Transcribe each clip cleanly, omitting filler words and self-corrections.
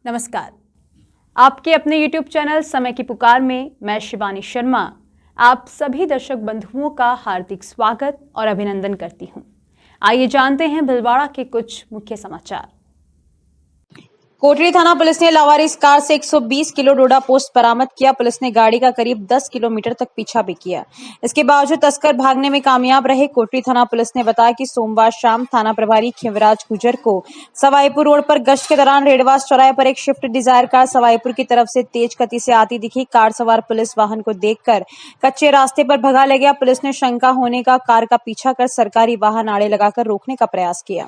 नमस्कार। आपके अपने YouTube चैनल समय की पुकार में मैं शिवानी शर्मा आप सभी दर्शक बंधुओं का हार्दिक स्वागत और अभिनंदन करती हूं। आइए जानते हैं भीलवाड़ा के कुछ मुख्य समाचार। कोटड़ी थाना पुलिस ने लावारिस कार से 120 किलो डोडा पोस्ट बरामद किया। पुलिस ने गाड़ी का करीब 10 किलोमीटर तक पीछा भी किया। इसके बावजूद तस्कर भागने में कामयाब रहे। कोटड़ी थाना पुलिस ने बताया कि सोमवार शाम थाना प्रभारी खिवराज गुजर को सवाईपुर रोड पर गश्त के दौरान रेडवास चौराहे पर एक स्विफ्ट डिजायर कार सवाईपुर की तरफ से तेज गति से आती दिखी। कार सवार पुलिस वाहन को देखकर कच्चे रास्ते पर भगा ले गया। पुलिस ने शंका होने का कार का पीछा कर सरकारी वाहन आड़े लगाकर रोकने का प्रयास किया,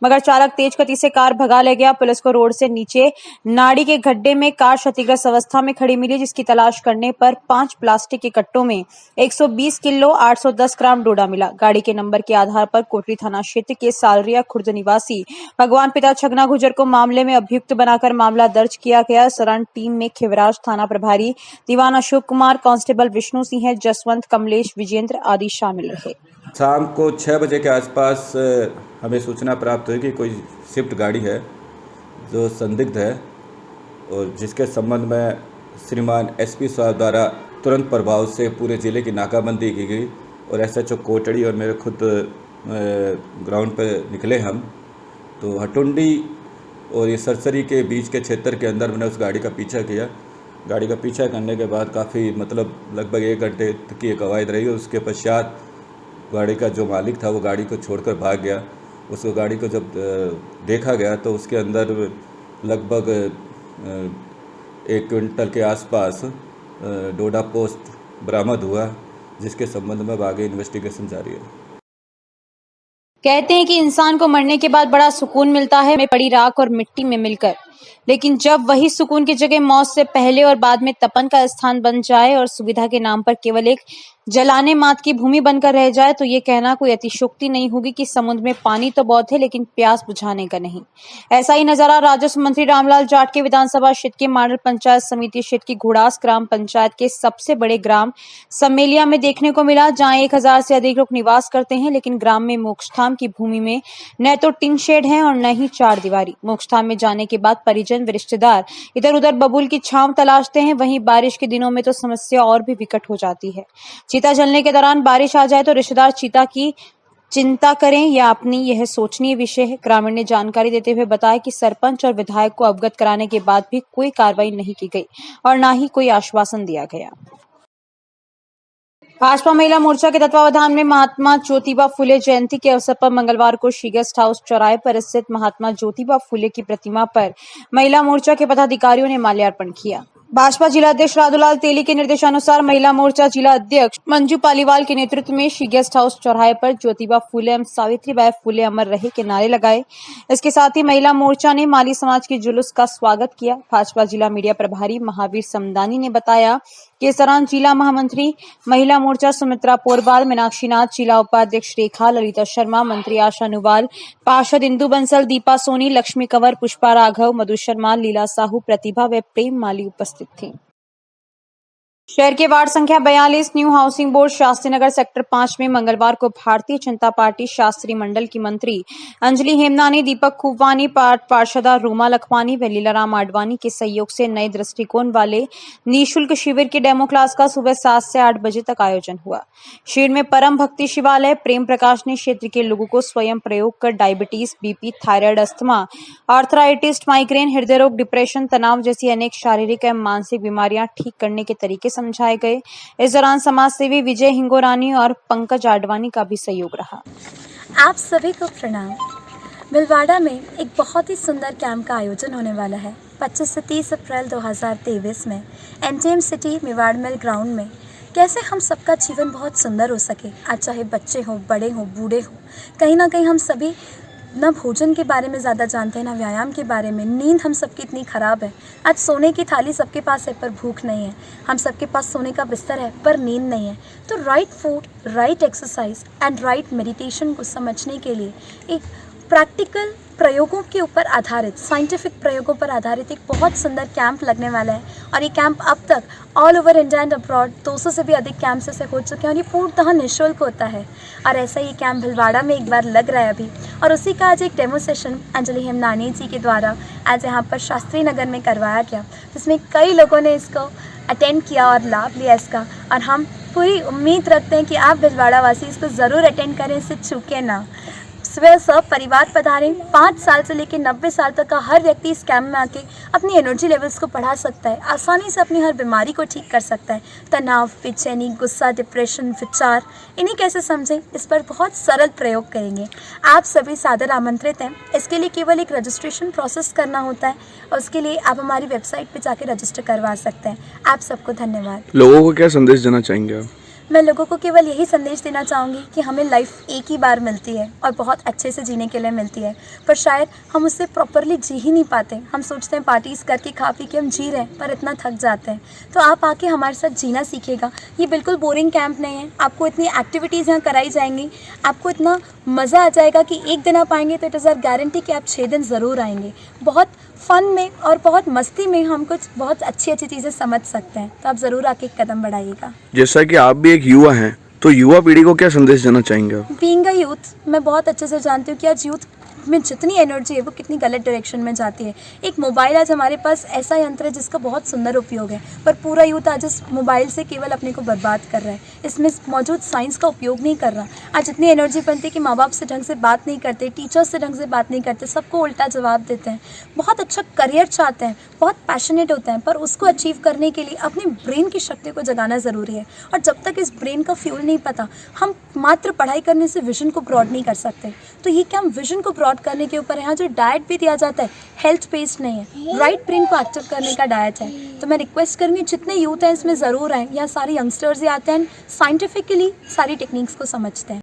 मगर चालक तेज गति से कार भगा ले गया। पुलिस को रोड से नीचे नाड़ी के गड्ढे में कार क्षतिग्रस्त अवस्था में खड़ी मिली, जिसकी तलाश करने पर 5 प्लास्टिक के कट्टों में 120 किलो 810 ग्राम डोडा मिला। गाड़ी के नंबर के आधार पर कोटड़ी थाना क्षेत्र के सालरिया खुर्द निवासी भगवान पिता छगना गुजर को मामले में अभियुक्त बनाकर मामला दर्ज किया गया। इस दौरान टीम में खिवराज थाना प्रभारी दीवान अशोक कुमार, कांस्टेबल विष्णु सिंह, जसवंत, कमलेश, विजेंद्र आदि शामिल रहे। शाम को 6 बजे के आसपास हमें सूचना प्राप्त हुई कि कोई स्विफ्ट गाड़ी है जो संदिग्ध है और जिसके संबंध में श्रीमान एसपी साहब द्वारा तुरंत प्रभाव से पूरे ज़िले की नाकाबंदी की गई और एसएचओ कोटड़ी और मेरे खुद ग्राउंड पर निकले हम। तो हटुंडी और ये सरसरी के बीच के क्षेत्र के अंदर मैंने उस गाड़ी का पीछा किया। गाड़ी का पीछा करने के बाद काफ़ी लगभग 1 घंटे की एक कवायद रही और उसके पश्चात गाड़ी का जो मालिक था वो गाड़ी को छोड़कर भाग गया। उसको गाड़ी को जब देखा गया तो उसके अंदर लगभग 1 क्विंटल के आसपास डोडा पोस्ट बरामद हुआ, जिसके संबंध में आगे इन्वेस्टिगेशन जारी है। कहते हैं कि इंसान को मरने के बाद बड़ा सुकून मिलता है में पड़ी राख और मिट्टी में मिलकर, लेकिन जब वही सुकून की जगह मौत से पहले और बाद में तपन का स्थान बन जाए और सुविधा के नाम पर केवल एक जलाने मात की भूमि बनकर रह जाए, तो ये कहना कोई अतिशयोक्ति नहीं होगी कि समुद्र में पानी तो बहुत है लेकिन प्यास बुझाने का नहीं। ऐसा ही नजारा राजस्व मंत्री रामलाल जाट के विधानसभा क्षेत्र के मॉडल पंचायत समिति क्षेत्र की घोड़ास ग्राम पंचायत के सबसे बड़े ग्राम सम्मेलिया में देखने को मिला, जहाँ 1000 से अधिक लोग निवास करते हैं, लेकिन ग्राम में मोक्षधाम की भूमि में न तो टिन शेड है और न ही 4 दीवारी। मोक्षधाम में जाने के बाद परिजन व रिश्तेदार इधर उधर बबूल की छांव तलाशते हैं। वहीं बारिश के दिनों में तो समस्या और भी विकट हो जाती है। चीता जलने के दौरान बारिश आ जाए तो रिश्तेदार चीता की चिंता करें या अपनी, यह सोचनीय विषय है। ग्रामीण ने जानकारी देते हुए बताया कि सरपंच और विधायक को अवगत कराने के बाद भी कोई कार्रवाई नहीं की गई और न ही कोई आश्वासन दिया गया। भाजपा महिला मोर्चा के तत्वावधान में महात्मा ज्योतिबा फुले जयंती के अवसर पर मंगलवार को श्री गेस्ट हाउस चौराहे पर स्थित महात्मा ज्योतिबा फुले की प्रतिमा पर महिला मोर्चा के पदाधिकारियों ने माल्यार्पण किया। भाजपा जिला अध्यक्ष राधुलाल तेली के निर्देशानुसार महिला मोर्चा जिला अध्यक्ष मंजू पालीवाल के नेतृत्व में श्री गेस्ट हाउस चौराहे पर ज्योतिबा फुले एवं सावित्रीबाई फुले अमर रहे के नारे लगाए। इसके साथ ही महिला मोर्चा ने माली समाज के जुलूस का स्वागत किया। भाजपा जिला मीडिया प्रभारी महावीर समदानी ने बताया कि इस दौरान जिला महामंत्री महिला मोर्चा सुमित्रा पोरबाल, मीनाक्षी नाथ, जिला उपाध्यक्ष रेखा, ललिता शर्मा, मंत्री आशा नुवाल, पार्षद इंदु बंसल, दीपा सोनी, लक्ष्मी कंवर, पुष्पा राघव, मधु शर्मा, लीला साहू, प्रतिभा व प्रेम माली उपस्थित थी। शहर के वार्ड संख्या 42 new housing board Shastri Nagar sector 5 में मंगलवार को भारतीय जनता पार्टी शास्त्री मंडल की मंत्री अंजलि हेमनानी, दीपक खूबवानी, पार्षदा रोमा लखवानी व लीलाराम आडवाणी के सहयोग से नए दृष्टिकोण वाले निःशुल्क शिविर की डेमो क्लास का सुबह 7 से 8 बजे तक आयोजन हुआ। शिविर में परम भक्ति शिवालय प्रेम प्रकाश ने क्षेत्र के लोगों को स्वयं प्रयोग कर diabetes, BP, thyroid, asthma, arthritis, migraine, हृदय रोग, डिप्रेशन, तनाव जैसी अनेक शारीरिक एवं मानसिक बीमारियां ठीक करने के तरीके समझाए गए। इस दौरान समाज सेवी विजय हिंगोरानी और पंकज आडवाणी का भी सहयोग रहा। आप सभी को प्रणाम। भीलवाड़ा में एक बहुत ही सुंदर कैंप का आयोजन होने वाला है 25 से 30 अप्रैल 2023 में एनटीएम सिटी मेवाड़ मिल ग्राउंड में। कैसे हम सबका जीवन बहुत सुंदर हो सके, आज चाहे बच्चे हों, बड़े हों, बूढ़े हों, कहीं ना कहीं हम सभी ना भोजन के बारे में ज़्यादा जानते हैं, ना व्यायाम के बारे में। नींद हम सबकी इतनी ख़राब है, आज सोने की थाली सबके पास है पर भूख नहीं है, हम सबके पास सोने का बिस्तर है पर नींद नहीं है। तो right food, right exercise and right meditation को समझने के लिए एक प्रैक्टिकल प्रयोगों के ऊपर आधारित, साइंटिफिक प्रयोगों पर आधारित एक बहुत सुंदर कैंप लगने वाला है। और ये कैंप अब तक all over India and abroad 200 से भी अधिक कैंप्स से हो चुके हैं और ये पूर्णतः निःशुल्क होता है। और ऐसा ही कैंप भीलवाड़ा में एक बार लग रहा है अभी, और उसी का आज एक डेमो सेशन अंजलि हेमनानी जी के द्वारा आज यहाँ पर शास्त्री नगर में करवाया गया, जिसमें कई लोगों ने इसको अटेंड किया और लाभ लिया इसका। और हम पूरी उम्मीद रखते हैं कि आप भिलवाड़ा वासी इसको ज़रूर अटेंड करें, इससे चूकें ना। सुबह सब परिवार पधारें। 5 साल से लेकर 90 साल तक का हर व्यक्ति इस कैंप में आके अपनी एनर्जी लेवल्स को बढ़ा सकता है, आसानी से अपनी हर बीमारी को ठीक कर सकता है। तनाव, बेचैनी, गुस्सा, डिप्रेशन, विचार, इन्हीं कैसे समझें, इस पर बहुत सरल प्रयोग करेंगे। आप सभी सादर आमंत्रित हैं। इसके लिए केवल एक रजिस्ट्रेशन प्रोसेस करना होता है और उसके लिए आप हमारी वेबसाइट पर जाकर रजिस्टर करवा सकते हैं। आप सबको धन्यवाद। लोगों को क्या संदेश देना चाहेंगे आप? मैं लोगों को केवल यही संदेश देना चाहूँगी कि हमें लाइफ एक ही बार मिलती है और बहुत अच्छे से जीने के लिए मिलती है, पर शायद हम उससे प्रॉपरली जी ही नहीं पाते। हम सोचते हैं पार्टीज़ करके खा पी के हम जी रहे हैं, पर इतना थक जाते हैं। तो आप आके हमारे साथ जीना सीखिएगा। ये बिल्कुल बोरिंग कैंप नहीं है। आपको इतनी एक्टिविटीज़ यहाँ कराई जाएंगी, आपको इतना मज़ा आ जाएगा कि एक दिन आप आएंगे तो इट इज़ आवर गारंटी कि आप 6 दिन ज़रूर आएंगे। बहुत फ़न में और बहुत मस्ती में हम कुछ बहुत अच्छी अच्छी चीज़ें समझ सकते हैं। तो आप ज़रूर आके एक कदम बढ़ाइएगा। जैसा कि आप भी एक युवा हैं, तो युवा पीढ़ी को क्या संदेश देना चाहेंगे आप? बीइंग अ यूथ, मैं बहुत अच्छे से जानती हूँ कि आज यूथ में जितनी एनर्जी है वो कितनी गलत डायरेक्शन में जाती है। एक मोबाइल आज हमारे पास ऐसा यंत्र है जिसका बहुत सुंदर उपयोग है, पर पूरा यूथ आज इस मोबाइल से केवल अपने को बर्बाद कर रहा है। इसमें मौजूद साइंस का उपयोग नहीं कर रहा। आज इतनी एनर्जी बनती है कि माँ बाप से ढंग से बात नहीं करते, टीचर्स से ढंग से बात नहीं करते, सबको उल्टा जवाब देते हैं। बहुत अच्छा करियर चाहते हैं, बहुत पैशनेट होते हैं, पर उसको अचीव करने के लिए अपनी ब्रेन की शक्ति को जगाना ज़रूरी है। और जब तक इस ब्रेन का फ्यूल नहीं पता, हम मात्र पढ़ाई करने से विजन को ब्रॉड नहीं कर सकते। तो ये क्या हम विजन को ब्रॉड करने के ऊपर यहाँ जो डाइट भी दिया जाता है हेल्थ बेस्ड नहीं है, राइट ब्रेन को एक्टिव करने का डाइट है। तो मैं रिक्वेस्ट करूँगी जितने यूथ हैं इसमें ज़रूर आएँ। यहाँ सारे यंगस्टर्स ही आते हैं, साइंटिफिकली सारी टेक्निक्स को समझते हैं।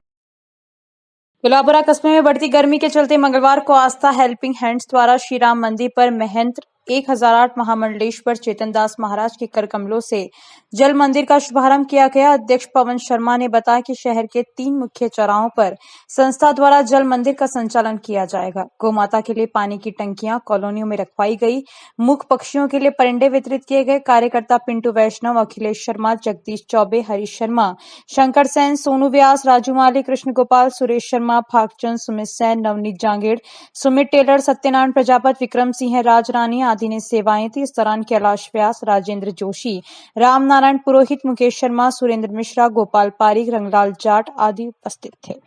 बिलासपुर कस्बे में बढ़ती गर्मी के चलते मंगलवार को आस्था हेल्पिंग हैंड्स द्वारा श्री राम मंदिर पर महंत 1008 महामंडलेश्वर चेतन दास महाराज के कर कमलों से जल मंदिर का शुभारंभ किया गया। अध्यक्ष पवन शर्मा ने बताया कि शहर के 3 मुख्य चौराहों पर संस्था द्वारा जल मंदिर का संचालन किया जाएगा। गौ माता के लिए पानी की टंकियां कॉलोनियों में रखवाई गई। मूक पक्षियों के लिए परिंदे वितरित किए गए। कार्यकर्ता पिंटू वैष्णव, अखिलेश शर्मा, जगदीश चौबे, हरीश शर्मा, शंकर सेन, सोनू व्यास, राजू माली, कृष्ण गोपाल, सुरेश शर्मा, भागचंद, सुमित सैन, नवनीत जांगेड़, सुमित टेलर, सत्यनारायण प्रजापत, विक्रम सिंह, राज रानी आदि ने सेवाएं दी। इस दौरान कैलाश व्यास, राजेंद्र जोशी, राम नारायण पुरोहित, मुकेश शर्मा, सुरेंद्र मिश्रा, गोपाल पारीक, रंगलाल जाट आदि उपस्थित थे।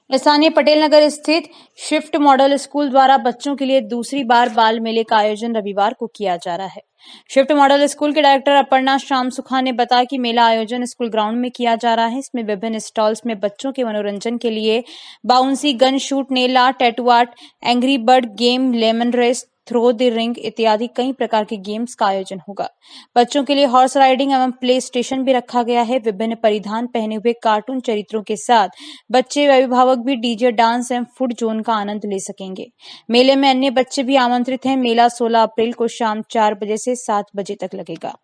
स्थानीय पटेल नगर स्थित शिफ्ट मॉडल स्कूल द्वारा बच्चों के लिए दूसरी बार बाल मेले का आयोजन रविवार को किया जा रहा है। शिफ्ट मॉडल स्कूल के डायरेक्टर अपर्णा श्याम सुखा ने बताया कि मेला आयोजन स्कूल ग्राउंड में किया जा रहा है। इसमें विभिन्न स्टॉल्स में बच्चों के मनोरंजन के लिए bouncy, gun shoot, nail art, tattoo art, angry bird game, lemon race, throw the ring इत्यादि कई प्रकार के गेम्स का आयोजन होगा। बच्चों के लिए हॉर्स राइडिंग एवं प्ले स्टेशन भी रखा गया है। विभिन्न परिधान पहने हुए कार्टून चरित्रों के साथ बच्चे व अभिभावक भी डीजे, डांस एवं फूड जोन का आनंद ले सकेंगे। मेले में अन्य बच्चे भी आमंत्रित हैं। मेला 16 अप्रैल को शाम 4 बजे से 7 बजे तक लगेगा।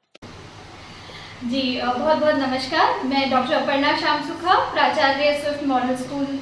जी बहुत बहुत नमस्कार। मैं डॉक्टर अपर्णा श्याम सुखा, प्राचार्य स्विफ्ट मॉडल स्कूल,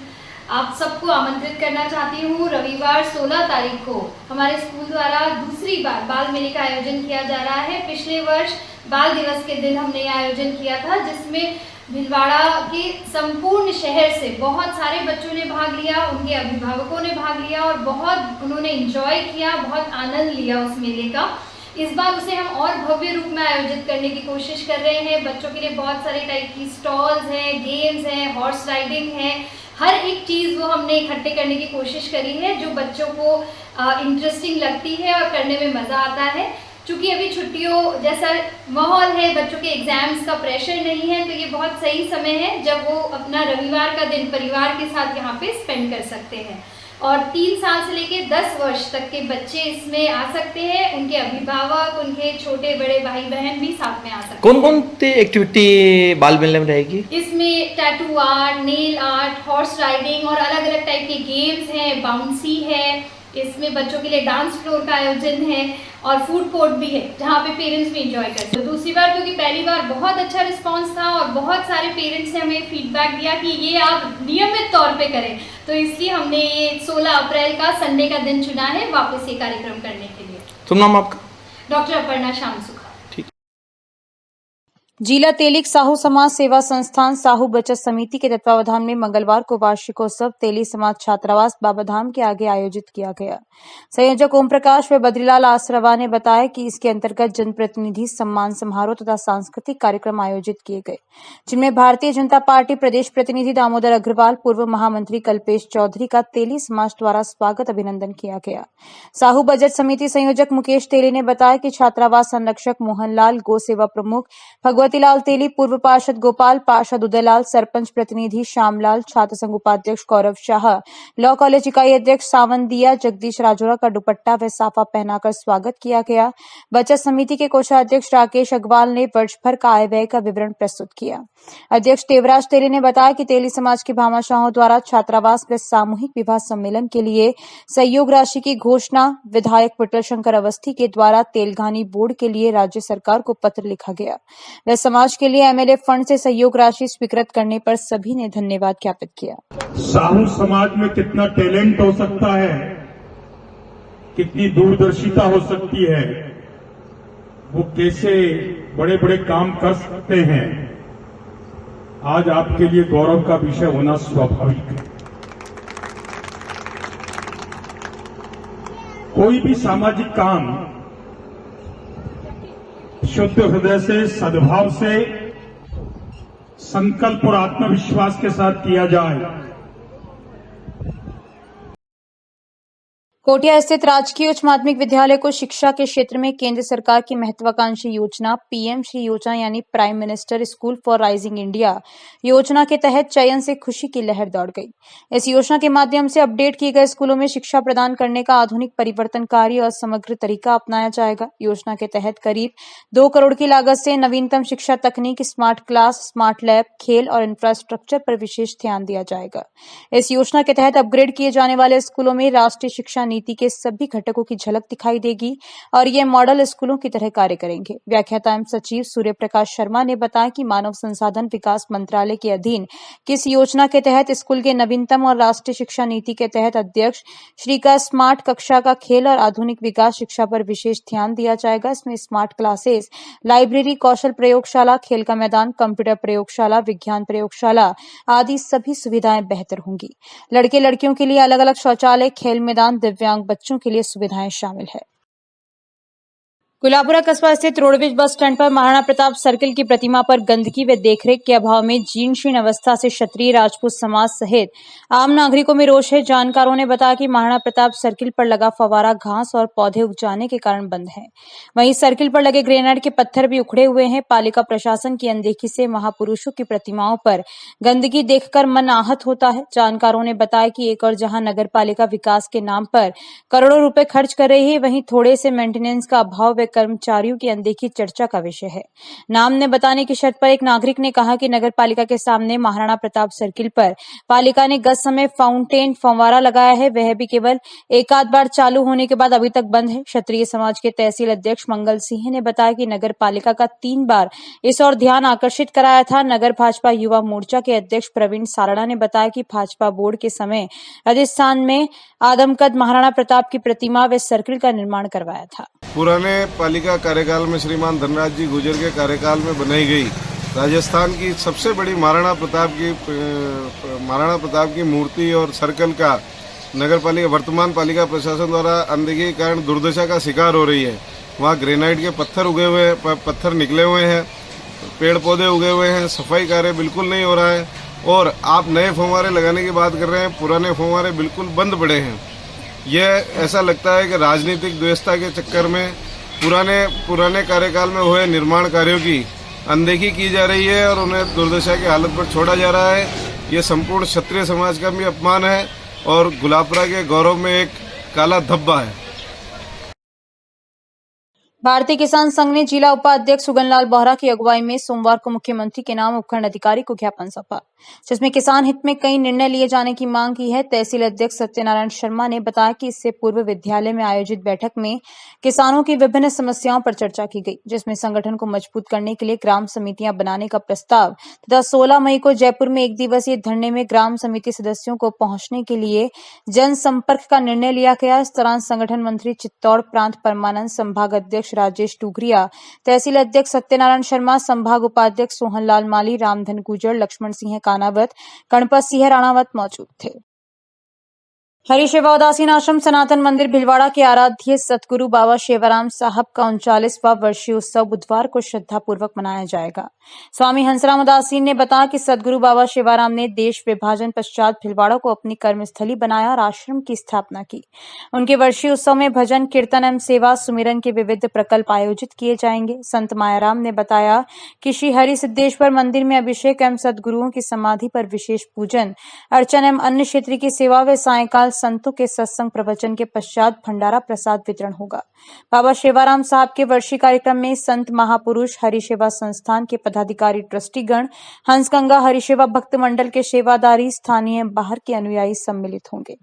आप सबको आमंत्रित करना चाहती हूँ। रविवार 16 तारीख को हमारे स्कूल द्वारा दूसरी बार बाल मेले का आयोजन किया जा रहा है। पिछले वर्ष बाल दिवस के दिन हमने यह आयोजन किया था, जिसमें भिलवाड़ा के संपूर्ण शहर से बहुत सारे बच्चों ने भाग लिया, उनके अभिभावकों ने भाग लिया और बहुत उन्होंने एंजॉय किया, बहुत आनंद लिया उस मेले का। इस बार उसे हम और भव्य रूप में आयोजित करने की कोशिश कर रहे हैं। बच्चों के लिए बहुत सारे टाइप की स्टॉल्स हैं, गेम्स हैं, हॉर्स राइडिंग है, हर एक चीज़ वो हमने इकट्ठे करने की कोशिश करी है जो बच्चों को इंटरेस्टिंग लगती है और करने में मज़ा आता है। चूँकि अभी छुट्टियों जैसा माहौल है, बच्चों के एग्ज़ाम्स का प्रेशर नहीं है, तो ये बहुत सही समय है जब वो अपना रविवार का दिन परिवार के साथ यहाँ पे स्पेंड कर सकते हैं। और 3 साल से लेकर 10 वर्ष तक के बच्चे इसमें आ सकते हैं, उनके अभिभावक, उनके छोटे बड़े भाई बहन भी साथ में आ सकते हैं। कौन कौन सी एक्टिविटी बाल मेले में रहेगी? इसमें tattoo art, nail art, horse riding और अलग अलग टाइप के गेम्स हैं, बाउंसी है, इसमें बच्चों के लिए डांस फ्लोर का आयोजन है और फूड कोर्ट भी है जहाँ पे पेरेंट्स भी एंजॉय करते हैं। तो दूसरी बार क्योंकि पहली बार बहुत अच्छा रिस्पांस था और बहुत सारे पेरेंट्स ने हमें फीडबैक दिया कि ये आप नियमित तौर पे करें, तो इसलिए हमने ये 16 अप्रैल का संडे का दिन चुना है वापस ये कार्यक्रम करने के लिए। तुम नाम आपका? डॉक्टर अपर्णा श्याम सुखा। जिला तेलिक साहू समाज सेवा संस्थान साहू बचत समिति के तत्वावधान में मंगलवार को वार्षिकोत्सव तेली समाज छात्रावास बाबाधाम के आगे आयोजित किया गया। संयोजक ओम प्रकाश व बद्रीलाल आसरवा ने बताया कि इसके अंतर्गत जनप्रतिनिधि सम्मान समारोह तथा सांस्कृतिक कार्यक्रम आयोजित किए गए, जिनमें भारतीय जनता पार्टी प्रदेश प्रतिनिधि दामोदर अग्रवाल, पूर्व महामंत्री कल्पेश चौधरी का तेली समाज द्वारा स्वागत अभिनंदन किया गया। साहू बचत समिति संयोजक मुकेश तेली ने बताया कि छात्रावास संरक्षक मोहनलाल, गो सेवा प्रमुख भगवतीलाल तेली, पूर्व पार्षद गोपाल, पार्षद उदयलाल, सरपंच प्रतिनिधि श्यामलाल, छात्र संघ उपाध्यक्ष गौरव शाह, लॉ कॉलेज इकाई अध्यक्ष सावन दिया, जगदीश राजौरा का दुपट्टा व साफा पहनाकर स्वागत किया गया। बचत समिति के कोषाध्यक्ष राकेश अग्रवाल ने वर्ष भर का आय व्यय का विवरण प्रस्तुत किया। अध्यक्ष देवराज तेली ने बताया कि तेली समाज की भामाशाहों द्वारा छात्रावास व सामूहिक विवाह सम्मेलन के लिए सहयोग राशि की घोषणा विधायक विठल शंकर अवस्थी के द्वारा तेलघानी बोर्ड के लिए राज्य सरकार को पत्र लिखा गया। व समाज के लिए एमएलए फंड से सहयोग राशि स्वीकृत करने पर सभी ने धन्यवाद ज्ञापित किया। साहू समाज में कितना टैलेंट हो सकता है, कितनी दूरदर्शिता हो सकती है, वो कैसे बड़े बड़े काम कर सकते हैं, आज आपके लिए गौरव का विषय होना स्वाभाविक है। कोई भी सामाजिक काम शुद्ध हृदय से, सद्भाव से, संकल्प और आत्मविश्वास के साथ किया जाए। कोटिया स्थित राजकीय उच्च माध्यमिक विद्यालय को शिक्षा के क्षेत्र में केंद्र सरकार की महत्वाकांक्षी योजना पीएम श्री योजना यानी prime minister school for rising India योजना के तहत चयन से खुशी की लहर दौड़ गई। इस योजना के माध्यम से अपडेट किए गए स्कूलों में शिक्षा प्रदान करने का आधुनिक, परिवर्तनकारी और समग्र तरीका अपनाया जाएगा। योजना के तहत करीब 2 करोड़ की लागत से नवीनतम शिक्षा तकनीक, स्मार्ट क्लास, स्मार्ट लैब, खेल और इंफ्रास्ट्रक्चर पर विशेष ध्यान दिया जाएगा। इस योजना के तहत अपग्रेड किए जाने वाले स्कूलों में राष्ट्रीय शिक्षा नीति के सभी घटकों की झलक दिखाई देगी और ये मॉडल स्कूलों की तरह कार्य करेंगे। व्याख्याता एवं सचिव सूर्य प्रकाश शर्मा ने बताया कि मानव संसाधन विकास मंत्रालय के अधीन किस योजना के तहत स्कूल के नवीनतम और राष्ट्रीय शिक्षा नीति के तहत अध्यक्ष श्री का स्मार्ट कक्षा का खेल और आधुनिक विकास शिक्षा पर विशेष ध्यान दिया जाएगा। इसमें स्मार्ट क्लासेस, लाइब्रेरी, कौशल प्रयोगशाला, खेल का मैदान, कंप्यूटर प्रयोगशाला, विज्ञान प्रयोगशाला आदि सभी सुविधाएं बेहतर होंगी। लड़के लड़कियों के लिए अलग अलग शौचालय, खेल मैदान, दिव्यांग बच्चों के लिए सुविधाएं शामिल है। गुलाबपुरा कस्बा स्थित रोडवेज बस स्टैंड पर महाराणा प्रताप सर्किल की प्रतिमा पर गंदगी व देखरेख के अभाव में जीर्ण शीर्ण अवस्था से क्षत्रिय राजपूत समाज सहित आम नागरिकों में रोष है। जानकारों ने बताया कि महाराणा प्रताप सर्किल पर लगा फव्वारा घास और पौधे उग जाने के कारण बंद है। वहीं सर्किल पर लगे ग्रेनाइट के पत्थर भी उखड़े हुए हैं। पालिका प्रशासन की अनदेखी से महापुरुषों की प्रतिमाओं पर गंदगी देखकर मन आहत होता है। जानकारों ने बताया कि एक और जहां नगर पालिका विकास के नाम पर करोड़ों रुपए खर्च कर रही है, वहीं थोड़े से मेंटेनेंस का अभाव व कर्मचारियों की अनदेखी चर्चा का विषय है। नाम ने बताने की शर्त पर एक नागरिक ने कहा कि नगर पालिका के सामने महाराणा प्रताप सर्किल पर पालिका ने गत समय फाउंटेन फव्वारा लगाया है, वह भी केवल एक आध बार चालू होने के बाद अभी तक बंद है। क्षत्रिय समाज के तहसील अध्यक्ष मंगल सिंह ने बताया कि नगर पालिका का 3 बार इस ओर ध्यान आकर्षित कराया था। नगर भाजपा युवा मोर्चा के अध्यक्ष प्रवीण सारणा ने बताया कि भाजपा बोर्ड के समय राजस्थान में आदमकद महाराणा प्रताप की प्रतिमा व सर्किल का निर्माण करवाया था। पुराने पालिका कार्यकाल में श्रीमान धनराज जी गुर्जर के कार्यकाल में बनाई गई राजस्थान की सबसे बड़ी महाराणा प्रताप की मूर्ति और सर्कल का नगर पालिका वर्तमान पालिका प्रशासन द्वारा अनदेखी के कारण दुर्दशा का शिकार हो रही है। वहाँ ग्रेनाइट के पत्थर उगे हुए हैं, पत्थर निकले हुए हैं, पेड़ पौधे उगे हुए हैं, सफाई कार्य बिल्कुल नहीं हो रहा है और आप नए फव्वारे लगाने की बात कर रहे हैं, पुराने फव्वारे बिल्कुल बंद पड़े हैं। यह ऐसा लगता है कि राजनीतिक द्वेषता के चक्कर में पुराने कार्यकाल में हुए निर्माण कार्यों की अनदेखी की जा रही है और उन्हें दुर्दशा की हालत पर छोड़ा जा रहा है। ये संपूर्ण क्षत्रिय समाज का भी अपमान है और गुलाबपुरा के गौरव में एक काला धब्बा है। भारतीय किसान संघ ने जिला उपाध्यक्ष सुगनलाल बोहरा की अगुवाई में सोमवार को मुख्यमंत्री के नाम उपखंड अधिकारी को ज्ञापन सौंपा, जिसमें किसान हित में कई निर्णय लिए जाने की मांग की है। तहसील अध्यक्ष सत्यनारायण शर्मा ने बताया कि इससे पूर्व विद्यालय में आयोजित बैठक में किसानों की विभिन्न समस्याओं पर चर्चा की गई, जिसमें संगठन को मजबूत करने के लिए ग्राम समितियां बनाने का प्रस्ताव तथा 16 मई को जयपुर में 1 दिवसीय धरने में ग्राम समिति सदस्यों को पहुंचने के लिए जनसंपर्क का निर्णय लिया गया। इस दौरान संगठन मंत्री चित्तौड़ प्रांत परमानंद, संभाग अध्यक्ष अध्यक्ष राजेश टूगरिया, तहसील अध्यक्ष सत्यनारायण शर्मा, संभाग उपाध्यक्ष सोहनलाल माली, रामधन गुजर, लक्ष्मण सिंह कानावत, गणपत सिंह राणावत मौजूद थे। हरिसेवा उदासीन आश्रम सनातन मंदिर भिलवाड़ा के आराध्य सतगुरु बाबा शेवाराम साहब का 39वां वर्षीय उत्सव बुधवार को श्रद्धापूर्वक मनाया जाएगा। स्वामी हंसराम उदासीन ने बताया कि सतगुरु बाबा शेवाराम ने देश विभाजन पश्चात भिलवाड़ा को अपनी कर्मस्थली बनाया और आश्रम की स्थापना की। उनके वर्षीय उत्सव में भजन, कीर्तन एवं सेवा सुमिरन के विविध प्रकल्प आयोजित किए जाएंगे। संत मायाराम ने बताया कि श्री हरि सिद्धेश्वर मंदिर में अभिषेक एवं सदगुरुओं की समाधि पर विशेष पूजन अर्चन एवं अन्य क्षेत्र की सेवा व सायंकाल संतों के सत्संग प्रवचन के पश्चात भंडारा प्रसाद वितरण होगा। बाबा शेवाराम साहब के वर्षीय कार्यक्रम में संत महापुरुष हरिसेवा संस्थान के पदाधिकारी, ट्रस्टीगण, हंसगंगा हरिसेवा भक्त मंडल के सेवादारी, स्थानीय बाहर के अनुयायी सम्मिलित होंगे।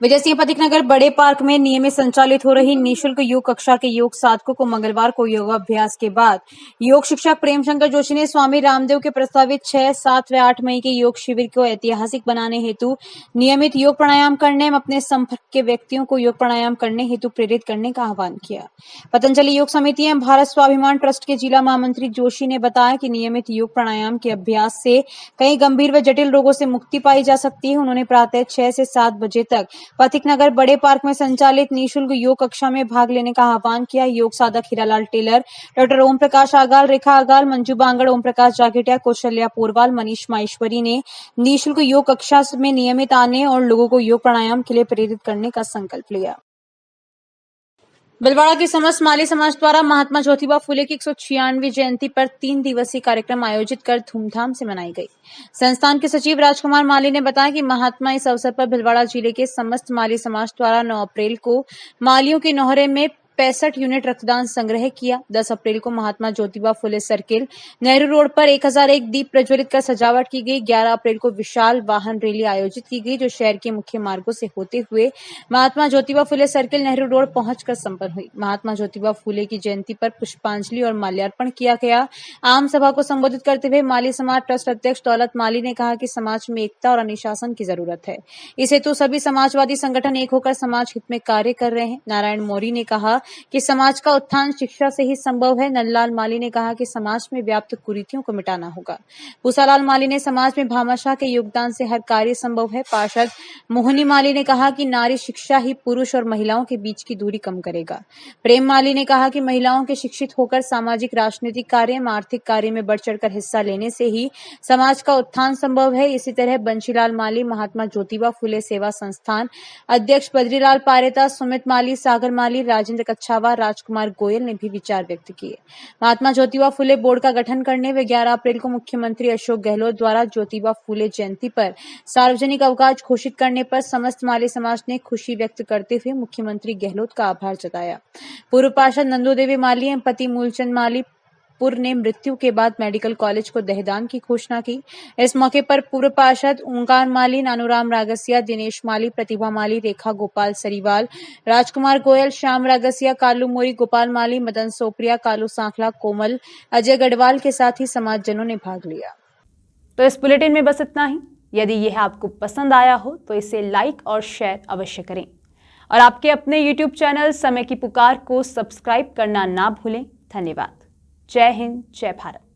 विजय सिंह पथिक नगर बड़े पार्क में नियमित संचालित हो रही निःशुल्क योग कक्षा के योग साधकों को मंगलवार को योगाभ्यास के बाद योग शिक्षक प्रेम शंकर जोशी ने स्वामी रामदेव के प्रस्तावित 6, 7 व 8 मई के योग शिविर को ऐतिहासिक बनाने हेतु नियमित योग प्राणायाम करने एवं अपने संपर्क के व्यक्तियों को योग प्राणायाम करने हेतु प्रेरित करने का आह्वान किया। पतंजलि योग समिति एवं भारत स्वाभिमान ट्रस्ट के जिला महामंत्री जोशी ने बताया कि नियमित योग प्राणायाम के अभ्यास से कई गंभीर व जटिल रोगों से मुक्ति पाई जा सकती है। उन्होंने प्रातः 6 से 7 बजे तक पथिक नगर बड़े पार्क में संचालित निःशुल्क योग कक्षा में भाग लेने का आह्वान किया। योग साधक हीरालाल टेलर, डॉक्टर ओम प्रकाश आगाल, रेखा आगाल, मंजू बांगड़, ओम प्रकाश जागेटिया, कौशल्या पोरवाल, मनीष माहेश्वरी ने निःशुल्क योग कक्षा में नियमित आने और लोगों को योग प्राणायाम के लिए प्रेरित करने का संकल्प लिया। भिलवाड़ा के समस्त माली समाज द्वारा महात्मा ज्योतिबा फुले की 196वीं जयंती पर 3 दिवसीय कार्यक्रम आयोजित कर धूमधाम से मनाई गई। संस्थान के सचिव राजकुमार माली ने बताया कि महात्मा इस अवसर पर भिलवाड़ा जिले के समस्त माली समाज द्वारा 9 अप्रैल को मालियों के नौहरे में 65 यूनिट रक्तदान संग्रह किया। 10 अप्रैल को महात्मा ज्योतिबा फुले सर्किल नेहरू रोड पर 1001 दीप प्रज्वलित कर सजावट की गई। 11 अप्रैल को विशाल वाहन रैली आयोजित की गई जो शहर के मुख्य मार्गों से होते हुए महात्मा ज्योतिबा फुले सर्किल नेहरू रोड पहुंचकर संपन्न हुई। महात्मा ज्योतिबा फुले की जयंती पर पुष्पांजलि और माल्यार्पण किया गया। आम सभा को संबोधित करते हुए माली समाज ट्रस्ट अध्यक्ष दौलत माली ने कहा कि समाज में एकता और अनुशासन की जरूरत है। इस हेतु सभी समाजवादी संगठन एक होकर समाज हित में कार्य कर रहे हैं। नारायण मौर्य ने कहा कि समाज का उत्थान शिक्षा से ही संभव है। नंदलाल माली ने कहा कि समाज में व्याप्त कुरीतियों को मिटाना होगा। पूसालाल माली ने समाज में भामाशाह के योगदान से हर कार्य संभव है। पार्षद मोहनी माली ने कहा कि नारी शिक्षा ही पुरुष और महिलाओं के बीच की दूरी कम करेगा। प्रेम माली ने कहा कि महिलाओं के शिक्षित होकर सामाजिक, राजनीतिक कार्य एवं आर्थिक कार्य में बढ़ चढ़कर हिस्सा लेने से ही समाज का उत्थान संभव है। इसी तरह बंशीलाल माली, महात्मा ज्योतिबा फुले सेवा संस्थान अध्यक्ष बद्रीलाल पारेता, सुमित माली, सागर माली, राजेंद्र कच्छावा, राजकुमार गोयल ने भी विचार व्यक्त किए। महात्मा ज्योतिबा फुले बोर्ड का गठन करने व 11 अप्रैल को मुख्यमंत्री अशोक गहलोत द्वारा ज्योतिबा फुले जयंती पर सार्वजनिक अवकाश घोषित करने पर समस्त माली समाज ने खुशी व्यक्त करते हुए मुख्यमंत्री गहलोत का आभार जताया। पूर्व पार्षद नंदू देवी माली एवं पति मूलचंद माली पुर ने मृत्यु के बाद मेडिकल कॉलेज को दहदान की घोषणा की। इस मौके पर पूर्व पार्षद ओंकार माली, नानूराम रागसिया, दिनेश माली, प्रतिभा माली, रेखा गोपाल सरीवाल, राजकुमार गोयल, श्याम रागसिया, कालू मोरी, गोपाल माली, मदन सोपरिया, कालू सांखला, कोमल, अजय गढ़वाल के साथ ही समाजजनों ने भाग लिया। तो इस बुलेटिन में बस इतना ही। यदि यह आपको पसंद आया हो तो इसे लाइक और शेयर अवश्य करें और आपके अपने YouTube चैनल समय की पुकार को सब्सक्राइब करना ना भूलें। धन्यवाद। जय हिंद, जय भारत।